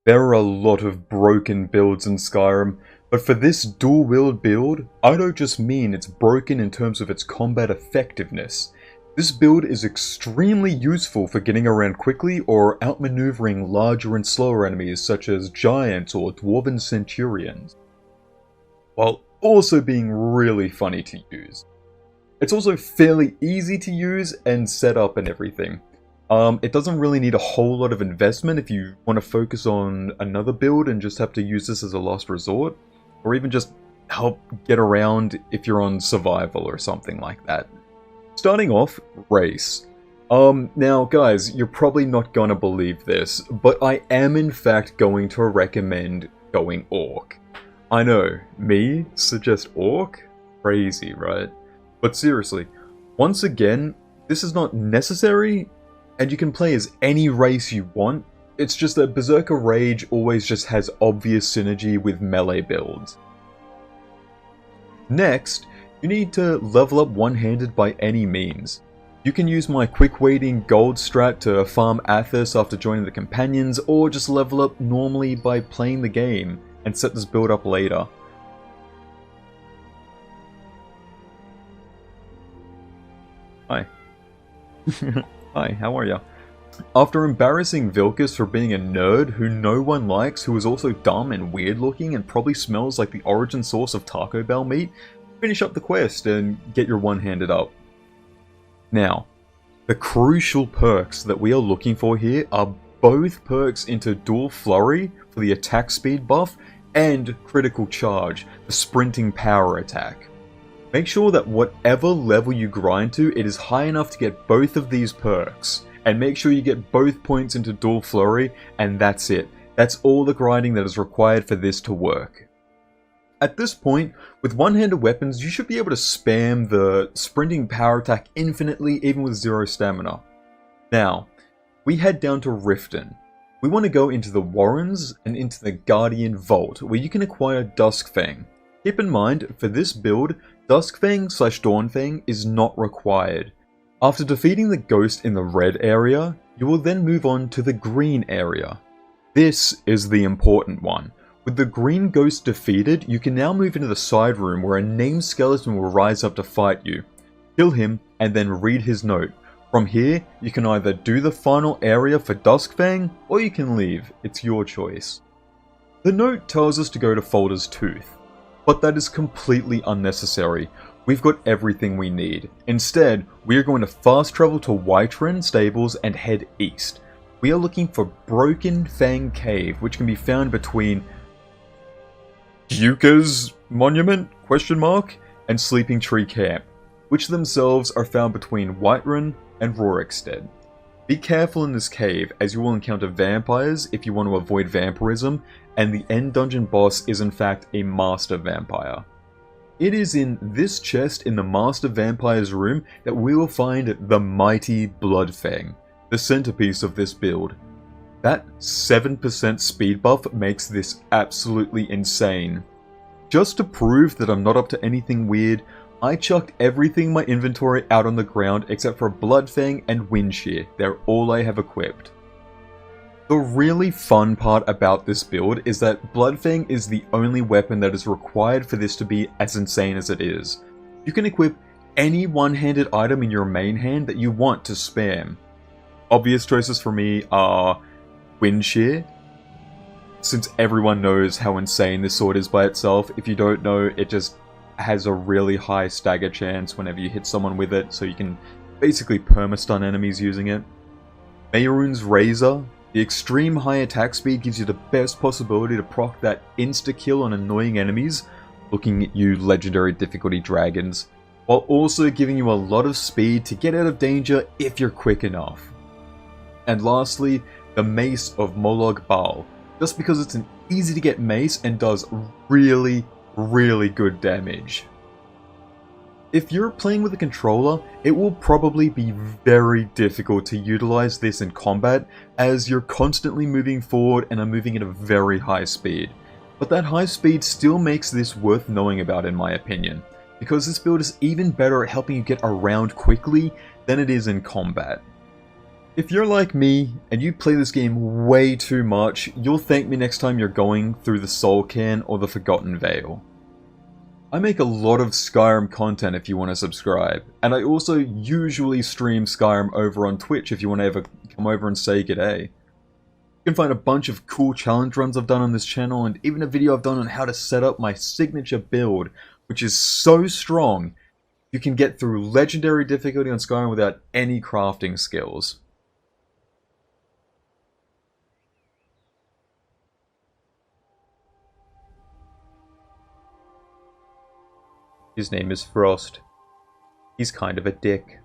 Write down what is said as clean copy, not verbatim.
There are a lot of broken builds in Skyrim, but for this dual-wield build, I don't just mean it's broken in terms of its combat effectiveness. This build is extremely useful for getting around quickly or outmaneuvering larger and slower enemies such as giants or dwarven centurions, while also being really funny to use. It's also fairly easy to use and set up and everything. It doesn't really need a whole lot of investment if you want to focus on another build and just have to use this as a last resort, or even just help get around if you're on survival or something like that. Starting off, race. Now guys, you're probably not gonna believe this, but I am in fact going to recommend going Orc. I know, me suggest Orc? Crazy, right? But seriously, once again, this is not necessary, and you can play as any race you want. It's just that Berserker Rage always just has obvious synergy with melee builds. Next, you need to level up one-handed by any means. You can use my quick waiting gold strat to farm Athos after joining the companions, or just level up normally by playing the game and set this build up later. Hi. Hi, how are ya? After embarrassing Vilkas for being a nerd who no one likes, who is also dumb and weird looking and probably smells like the origin source of Taco Bell meat, finish up the quest and get your one-handed up. Now, the crucial perks that we are looking for here are both perks into Dual Flurry for the attack speed buff and Critical Charge, the sprinting power attack. Make sure that whatever level you grind to, it is high enough to get both of these perks. And make sure you get both points into Dual Flurry, and that's it. That's all the grinding that is required for this to work. At this point, with one-handed weapons, you should be able to spam the sprinting power attack infinitely, even with 0 stamina. Now, we head down to Riften. We want to go into the Warrens and into the Guardian Vault, where you can acquire Duskfang. Keep in mind, for this build, Duskfang/Dawnfang is not required. After defeating the ghost in the red area, you will then move on to the green area. This is the important one. With the green ghost defeated, you can now move into the side room where a named skeleton will rise up to fight you. Kill him and then read his note. From here, you can either do the final area for Duskfang, or you can leave. It's your choice. The note tells us to go to Folder's Tooth, but that is completely unnecessary. We've got everything we need. Instead, we are going to fast travel to Whiterun Stables and head east. We are looking for Broken Fang Cave, which can be found between Yuka's Monument, ? And Sleeping Tree Camp, which themselves are found between Whiterun and Rorikstead. Be careful in this cave, as you will encounter vampires if you want to avoid vampirism, and the end dungeon boss is in fact a master vampire. It is in this chest in the Master Vampire's room that we will find the mighty Bloodfang, the centerpiece of this build. That 7% speed buff makes this absolutely insane. Just to prove that I'm not up to anything weird, I chucked everything in my inventory out on the ground except for Bloodfang and Windshear. They're all I have equipped. The really fun part about this build is that Bloodfang is the only weapon that is required for this to be as insane as it is. You can equip any one-handed item in your main hand that you want to spam. Obvious choices for me are Windshear, since everyone knows how insane this sword is by itself. If you don't know, it just has a really high stagger chance whenever you hit someone with it, so you can basically perma-stun enemies using it. Mehrunes Razor. The extreme high attack speed gives you the best possibility to proc that insta-kill on annoying enemies, looking at you legendary difficulty dragons, while also giving you a lot of speed to get out of danger if you're quick enough. And lastly, the Mace of Molag Bal, just because it's an easy to get mace and does really good damage. If you're playing with a controller, it will probably be very difficult to utilize this in combat, as you're constantly moving forward and are moving at a very high speed. But that high speed still makes this worth knowing about in my opinion, because this build is even better at helping you get around quickly than it is in combat. If you're like me, and you play this game way too much, you'll thank me next time you're going through the Soul Cairn or the Forgotten Vale. I make a lot of Skyrim content if you want to subscribe, and I also usually stream Skyrim over on Twitch if you want to ever come over and say g'day. You can find a bunch of cool challenge runs I've done on this channel, and even a video I've done on how to set up my signature build, which is so strong, you can get through legendary difficulty on Skyrim without any crafting skills. His name is Frost. He's kind of a dick.